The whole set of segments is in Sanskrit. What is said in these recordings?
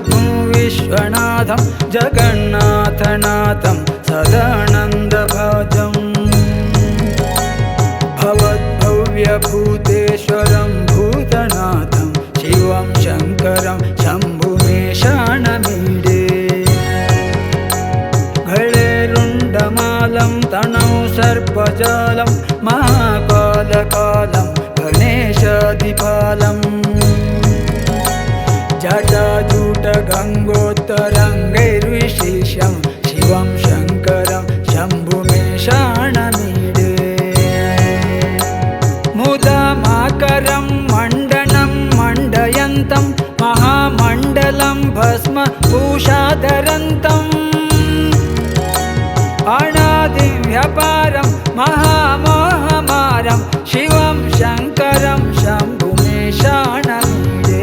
प्रभुं विश्वनाथं जगन्नाथनाथं सदानन्दभाजम् भवद्भव्यभूतेश्वरं भूतनाथं शिवं शङ्करं शम्भुमेशानमीडे गळेरुण्डमालं तनौ सर्पजालं महाकालकालं गणेशादिपालम् जटाजूटगङ्गोत्तरङ्गैर्विशेषं शिवं शङ्करं शम्भुमेशानमीडे मुदमाकरं मण्डनं मण्डयन्तं महामण्डलं भस्मभूषाधरन्तम् अनादिं व्यपारं महामोहमारं शिवं शङ्करं शम्भुमेशानमीडे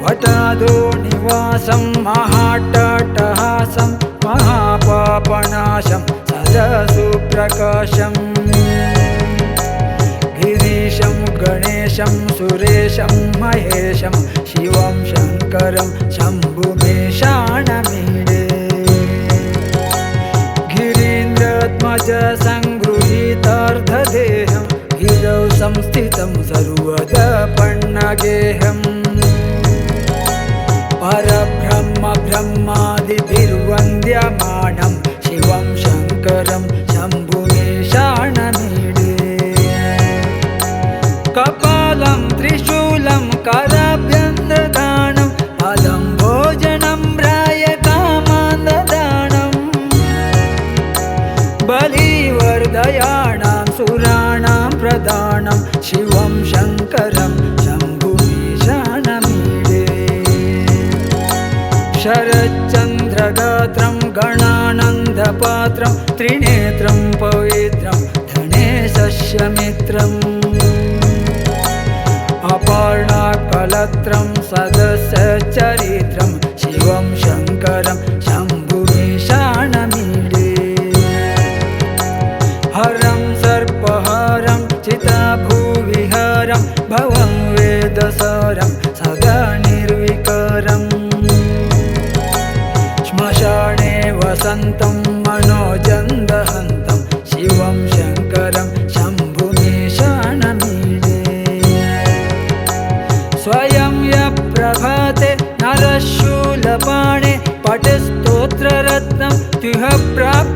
वटादो निवासं महाट्टहासं महापापनाशं सदा सुप्रकाशं गिरीशं गणेशं सुरेशं महेशं शिवं शङ्करं शम्भुमेशानमीडे गिरीन्द्रात्मज सङ्गृहीतार्धदेहं गिरौ संस्थितं सर्वदा पन्नगेहम् परब्रह्म ब्रह्मादिभिर्वन्द्यमानं शिवं शङ्करं शम्भुमेशानमीडे कपालं त्रिशूलं कराभ्यन्तदानं फलं भोजनं रायकामान्ददानं बलिवर्धयाणां सुराणां प्रदानं शिवं शङ्करं शम्भुमेशानमीडे शरच्चन्द्रगात्रं गणानन्दपात्रं त्रिनेत्रं पवित्रं धनेशस्य मित्रम् अपर्णाकलत्रं सदस्यचरित्रं शिवं शङ्करं शम्भुमेशानमीडे हरं सर्पहारं चिताभूविहारं भवं वेदसारं सदा निर्विकारम् श्मशाने वसन्तं मनोजन्दहन्तं शिवं शङ्करं शम्भुमेशानमीडे स्वयं यप्रभाते नरशूलपाणे पठस्तोत्ररत्नं तिह प्राप्त